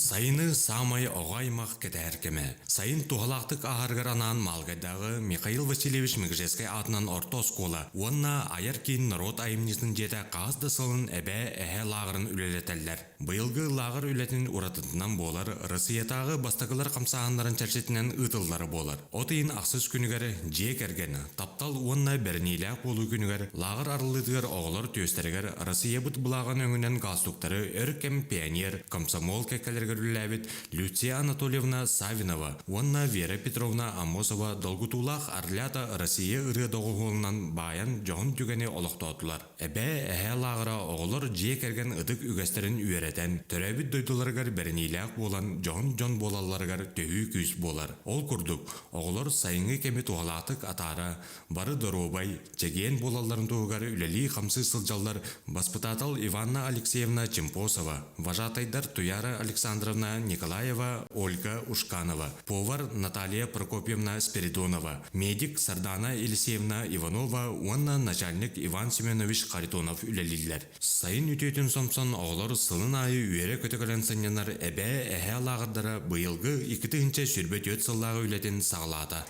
[SPEAKER 7] Сайыны самай оғаймақ кәтәркеме. Сайын туғалақтық ағарғаранан малғайдағы Михаил Васильевич Мегежескай атынан орта оскола. Онна айыр кейін народ айымнесінің жеті қағызды сылын әбә әхә лағырын үлелетәлдер. Бұйылғы лағыр үлетін ұратытынан болар, Рысиятағы бастағылар қамсағандарын чәршетінен ұтылдары болар. Отайын ақсыз күнігері жек әргені. Таптал онна бәрінейләк болу күнігер, лағыр арылыдығыр оғылар төстергер Рысия бұт бұлаған өңінен галстуктары өркем пионер, комсомол кәкәлер келергерләбит Люция Анатольевна Савинова, онна Вера Петровна Амосова долгутулах Арлята Россия ырыдоғуғынан баян жоғын түгені олықтаутылар. Әбә әхәлағыра оғылыр жиек әрген ұдық үгәстерін үйеретен, төрәбіт дойдыларғар бәрінейләқ болан жоғын жон болаларғар төхі күз болар. Ол күрдік, оғылыр сайыңы кеме туғалатық атара, бары дұробай, чеген болаларын туғар үләли қамсы сылжалдар Баспытатал Иванна Алексеевна Чемпосова, вожатайдар Туяра Александровна Николаева, Ольга Ушканова, повар Наталья Прокопьевна Спиридонова, медик Сардана Елисеевна Иванова, онна начальник Иван Семенович Харитонов үләлилер. Сайын үтетін сомсон оғылар сылын айы үйері көтікілін сынянар әбә әхә лағырдары бұйылғы 2-тінші сүрбет өт сыллағы үлетін сағылады.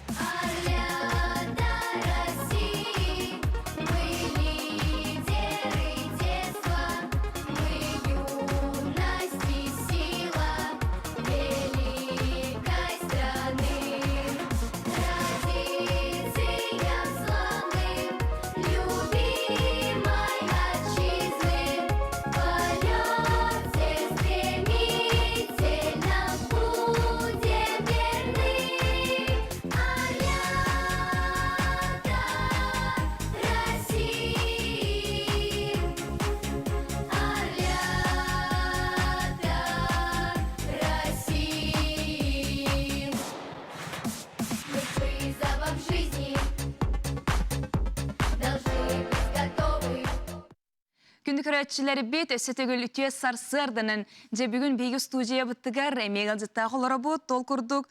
[SPEAKER 1] Күндікөрәтшілері бет өсетігіл үтес сарсырдының же бүгін бейгі студия бұттығар әмегіл жыттағы олары бұд, тол күрдік.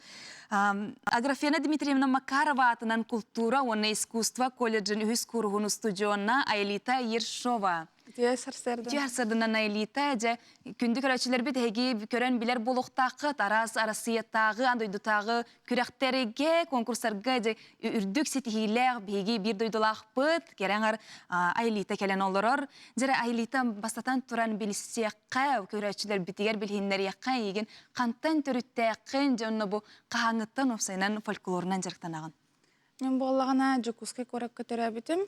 [SPEAKER 1] Аграфена Дмитриевна Макарова атынан культура, оны искусства колледжін үхіс күрғыны студионна Айлита Ершова. Түйәрсырдынан Айлита, же күндікөрәтшілер бет әге көрен білер болуқтақы, тарас арасияттағы, андойдутағы күрәқтеріге, конкурсарға же үрдік сетихилер бейге бір дойдылақ бұд, кереңір Айлита келен олырыр. Жәрі Айлита бастатан тұран білісеққа, көрәтшілер бітігер білхендер еққа еген қанттан түріттәқін, жонны бұ қағаңыттан опсайынан фольклорынан жарықтанағын.
[SPEAKER 2] Мен болағына жүкуске көріп көтірі бітім.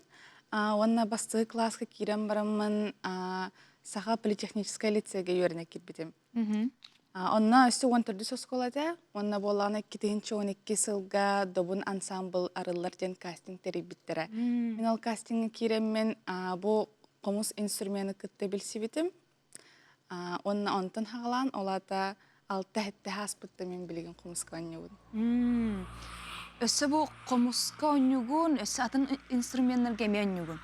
[SPEAKER 2] Онна басты классқа кирен барамын саға политехническая лицейге өріне кетбетім. Онна өсті 14 осколада, онна болағына 2-12 сылға добын ансамбл арылар ден кастинг терек біттірі. Мен ол кастингі киреммен бұл қомыс инструмені күтті білсі бітім. Онна онтын хағалан, олата 6-7 хаспытты мен білеген қомысқа өңнеуін.
[SPEAKER 1] Өсі бұл қомысқа өңнеуін, өсі атын инструменттерге ме өңнеуін?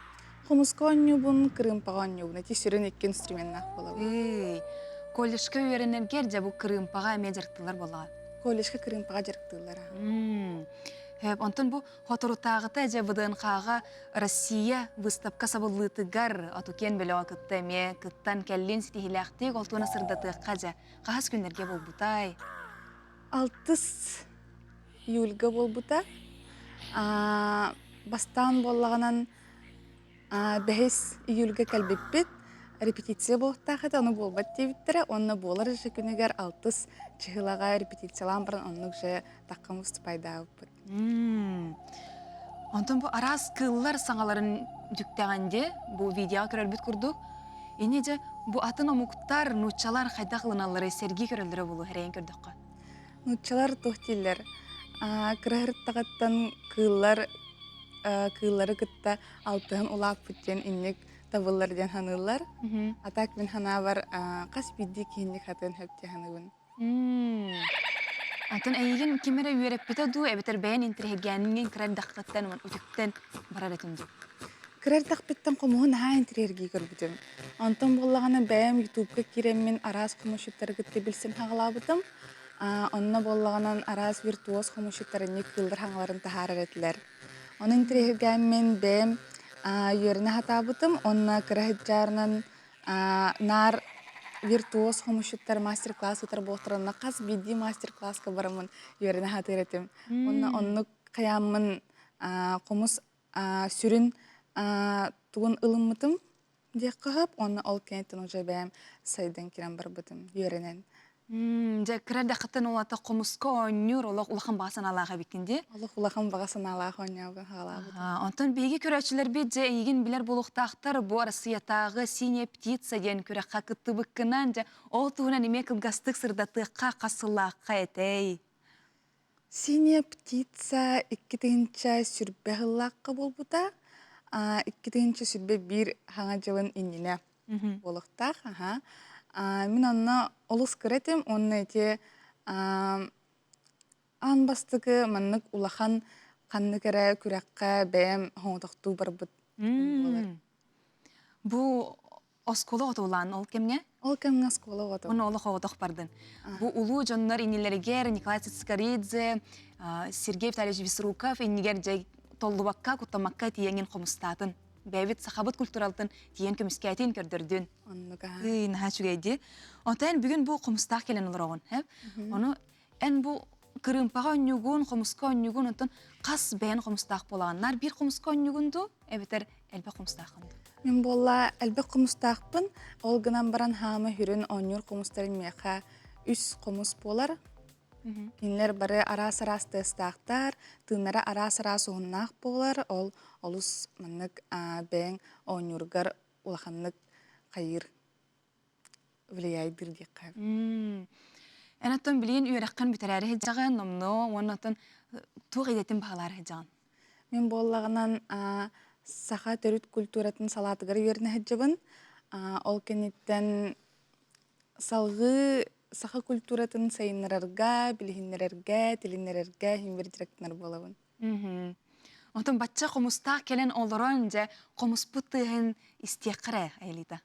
[SPEAKER 2] Қомысқа өңнеуін, кырымпаға өңнеуін, тесірін екі инструментін ақ болауын.
[SPEAKER 1] Колледжке үйеренергер же бұл кырымпаға әме жарықтылар болаға?
[SPEAKER 2] Колледжке кырымпаға жарықтылар.
[SPEAKER 1] Онтын бұл хоторутағыта же бұдын қаға Россия выставка сабылытыгар отукен білі оқытты әме күттан кәлін сетихиләқтек олтуына сырдатыққа же қағыз күндерге бұл бұтай?
[SPEAKER 2] 6 июльга бол бұта. Бастан болағынан 5 июльга кәлбеппет. Репетиция болықтақыды, оны болбат дейбіттірі. Оны болар жы күнігер 6 чығылаға репетициялан бұрын онық жы таққымызды пайда өппіт.
[SPEAKER 1] Онтын бұл араз кыллар саңаларын дүктәғанде, бұл видеоға көрілбет күрдік. Ені же бұл атын омуқтар, нұтчалар қайда қылыналары серги көрілдірі болу әрейін көрдік қа?
[SPEAKER 2] Нұтчалар тоқтейлер. Кырағырттағаттан кыллары күтті алтығын ұлақ бүттен иннек табыллардан ханылар. Атак мен хана бар қас бидді кейіннік хатын хөпте ханығын.
[SPEAKER 1] Антон әйген кемері үйеріп біті ду әбетер бәйін интерегенінген кірар даққаттан өтіктен барар әтінді?
[SPEAKER 2] Кірар дақпеттен қомуғын ға интерерге көрбітім. Антон болағаны бәйім ютубқа кереммен араз қомышыттары күтті білсен хағылабытым. Онына болағынан араз виртуоз қомышыттарыне кылдар хаңаларын тахарар әтілер. Оның интерегенмен бәйім үйеріне хатабытым. Онына кірахыт жарынан нар виртуоз хомушуттар мастер-класс утар болтырына қас биди мастер-класска барамын үйеріне хатыр етім. Онны қаямын қомус сүрін туғын ылымытым дек қағып, онны ол кенеттен ұжа бәйім сайдан керен бар бұтым үйерінен.
[SPEAKER 1] Же кірерді қыттын олата қомысқа ойныр олақ улахан бағасын алаға бекінде?
[SPEAKER 2] Олық улахан бағасын алаға ойнауға ғалабы.
[SPEAKER 1] Онтан бейге көрәчілер бет же еген білер болуқтақтар бұл арасыятағы сине птица ден көрәққа кытты бұққынан же ол туғына неме кылгастық сырдатыққа қасылаққа етей.
[SPEAKER 2] Сине птица 2-тігінші сүрбе ғылаққа бол бұта. 2-тігінші сүрбе бір хаңа жылын иніне болуқтақ. Мен онына олыс көретім, онына әте аң бастығы маннық улахан қанны кәрі күрәққа бәйім хоңдықту бар бұд.
[SPEAKER 1] Бұл осколы отулан ол кемге?
[SPEAKER 2] Ол кемге осколы отул.
[SPEAKER 1] Оны олы хоғытық бардың. Бұл ұлу жонлар инелергер, Николай Цицкаридзе, Сергей Витальевич Висруков, инегер жай толлубаққа, құттамаққа тиенген қомыстатын. Бәйбет сақабыт культуралтын тиен көміскәтін көрдірдін. Наға чүгейді. Отайын бүгін бұл қомыстақ келен олар оғын. Оны ән бұл кырымпаға өнігін, қомысқа өнігін, онтын қас бәйін қомыстақ болағанлар. Bir қомысқа өнігінді, әбетер әлбе қомыстақынды.
[SPEAKER 2] Мен бола әлбе қомыстақпын. Ол гынан баран хама хүрін оныр қомыстарын меқа үс қомыс болар. Кинлер бары арас-арас тестақтар, тынара арас-арас оғыннақ болар. Ол олыс маннык бәң онырғар улаханнык қайыр влияйдыр дейк қайыр.
[SPEAKER 1] Әнаттан білейін үйераққан бітірәрі хеджаған, номно, онаттан туқ едетін бағалары хеджаған.
[SPEAKER 2] Мен болағынан сақа төріт культуратын салатығыр веріне хеджабын. Ол кенеттен салғы сақа культуратын сайынларарға, білігінлерерге, тілінлерерге химбер директінер болабын.
[SPEAKER 1] Онтан батча қомыстақ келен олырын же қомыс бұттығын істеқірі әйлейді.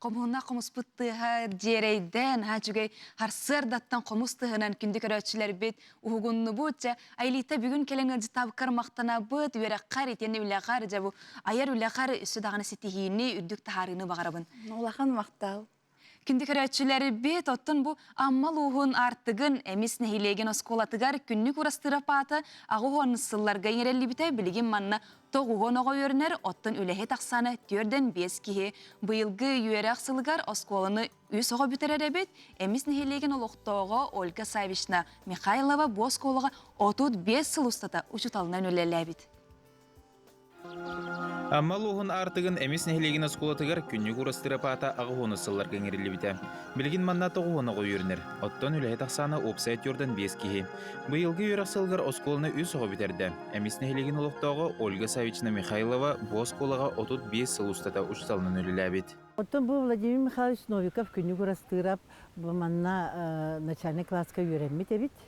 [SPEAKER 1] Қомуына қомыс бұттыға жерейден, жүгей харсыр даттан қомыс тұғынан күнді көрәтшілер бет ұғынны бұд, айлита бүгін келеңі житабыққар мақтана бұд, үйері қар етені үләғар, айар үләғар үсі дағаны сетігейіне үрдік тағарыны бағарабын.
[SPEAKER 2] Олақан мақтал.
[SPEAKER 1] Күнді көрәтшілері бет, оттын бұл аммал ұғын артығын әмес нәхилеген осколатығар күнні көрастырап аты, ағы ғонысылларға ерелі бітай білген манна тоғуғын оға өрінер, оттын үләхе тақсаны түрден 5 кеге. Бұйылғы үйері ақсылығар осколаны үс оға бүтерер әбет, әмес нәхилеген олықтауға Ольга Савишна Михайлова бұл осколыға 35 сыл ұстата ұшыталынан өлелі әбет.
[SPEAKER 8] Аммал уғын артығын әмес нәхилеген осколатығар күнні көрастырап аты ағы ғонысылларға ерелі бітай. Білген манна тоғуғын оға өрінер, оттын үләхе тақсаны опсай түрден 5 кеге. Бұйылғы үйері ақсылығар осколыны үс оға бүтерді. Әмес нәхилеген олықтауға Ольга Савична Михайлова бұл осколыға 35 сыл ұстата ұшыталынан өлелі әбет.
[SPEAKER 26] Оттан бұл Владимир Михайлович Новиков күнні көрастырап, бұл манна начальный класска үйренмет әбет.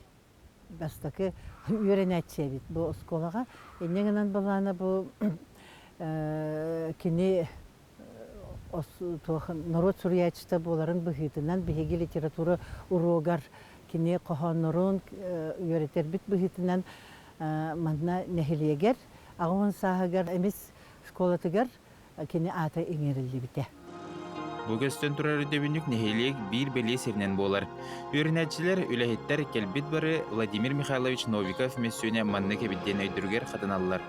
[SPEAKER 26] Бастақы үйрен әтші әбет бұл осколыға. Енегінен болғаны бұл кені народ сурьячыта боларын бұхитынан біхеге литература урогар kini kohonurun yöreter bit bihitinden manna nehiliyeger ağın sahagar emis skolatıgar kini ata ingerilli bite.
[SPEAKER 8] Bu göstön turar ödebünlük neheliek bir belli serinen bolar. Öğrenetçiler ülehitter kelbit barı Vladimir Mikhailovich Novikov mesüne manna kebidden öydürger katınalılar.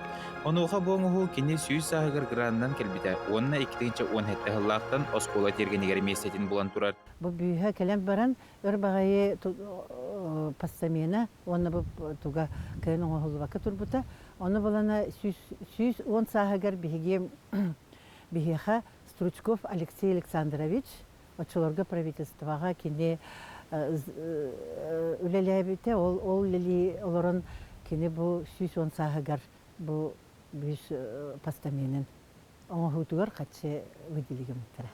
[SPEAKER 8] Onuğa boğuğu kini süyüz sahıgar grandan kelbite. Onunla 2-10 hette hıllaqtan oskola tergeniger mesetin bulan turar.
[SPEAKER 26] Bu büyühe kelem baran örbağayı passamiyena onu bu tuga kayın oğul vakit turbuta. Onu bulana süyüz 10 sahıgar bihiha Стручков Алексей Александрович, Очолорга правительствоға кені үлелебіте, ол лили оларын кені бұл сүйс он сағығар бұл бүйіс пастаменін. Оңа хутугар қатшы өйділігім тірі.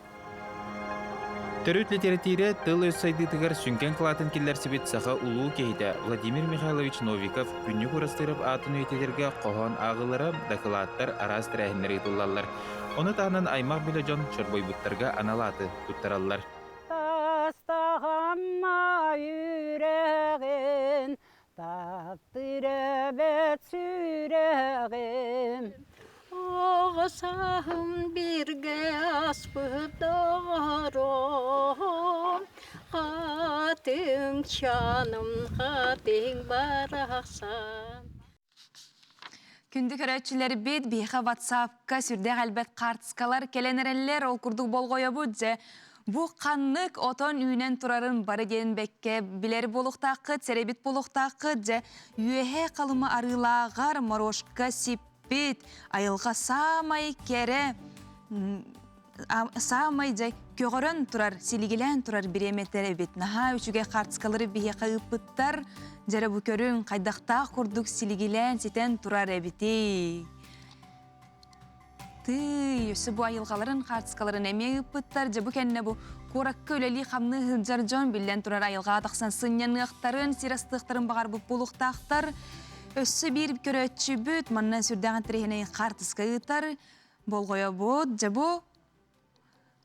[SPEAKER 8] Төрөт литературе тыл өссайдытыгар сүнкен кылатын келлер себет саха улуу кейді Владимир Михайлович Новиков күнні көрістіріп атын өйтелерге қоған ағылары дақылаттар арас тірәхінлері тұллалар. Оны тағынан аймақ білі жон чорбой бұттарға аналаты тұттаралар.
[SPEAKER 26] Тастағамма үрегін, тақтырыбет сүрегін. Oğusahım birge aspıdarım, Katın canım, katın baraksan.
[SPEAKER 1] Күндік өрәтшілері бет бейхі WhatsApp-ка сүрде әлбәт қартыскалар келенерелер ол күрдік болғойы бұдзе. Бұ қаннық отон үйінен тұрарын бары ден бәкке білер болуқтақы, церебет болуқтақы дзе. Үйеhe қалымы арылағар морошка сиппет, айылға самай кере, самай дзе көгірін тұрар, селигелен тұрар биреметер бет. Наха үшіге қартыскалары бейхі ұпыттар, Жәрі бұ көрін қайдақта құрдық сілігілен сетен тұрар әбіті. Тый, өсі бұ айылғаларын қартысқаларын әме ұпыттар. Жә бұ кәніне бұ қораққа өлелі қамны ғылжар жон білден тұрар айылға адақсан сынянықтарын, сирастықтарын бағар бұп болуқтақтар. Өсі бір көрөтші бүт, маннан сүрдіған тірехіне қартысқа ұйтар. Болғойы бұд, жә бұ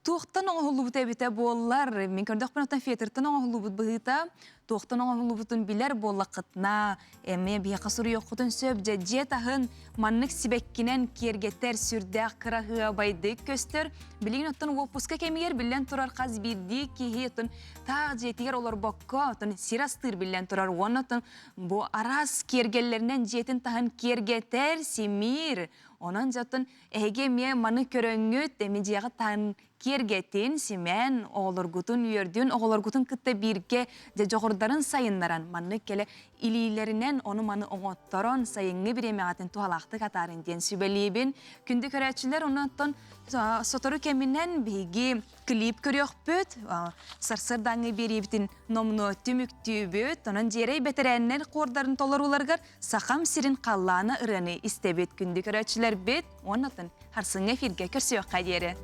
[SPEAKER 1] Туқтан оңғылы бұт әбіті болылар. Мен көрдіқ пен оттан фетіртін оңғылы бұт бұғыта. Туқтан оңғылы бұтын білер болы қытна. Әме бейқа сұры еққытын сөп. Жә тағын маннық сібәккінен кергеттер сүрдәқ қырағы байды көстір. Білеген оттан опуска кәмегер білен тұрар қаз бірді кейі оттан тақ жетігер олар баққа оттан сирастыр білен тұрар. Оны оттан бұ арас кергелерінен жетін тағын кергеттер семир. Онан жатын әге ме маны көріңгіт әме жағы тағын кергетін семен оғылыргутын үйерден оғылыргутын күтті бірге жоғырдарын сайынларан маны келі илилерінен оны маны оңоттарон сайынғы бір емеғатын туалақты қатарын ден сүбелейбін. Күнді көрәтшілер онаттан сотору кемінен бейге клип көрек бүт, сарсырдаңы беребітін номны түмікті бүт, онын жерей бәтірәннер қордарын толаруларғар сақам сирин қалланы ұраны істебет күнді көрәтшілер бүт, онаттан харсыңы фирге көрсі өққа дері.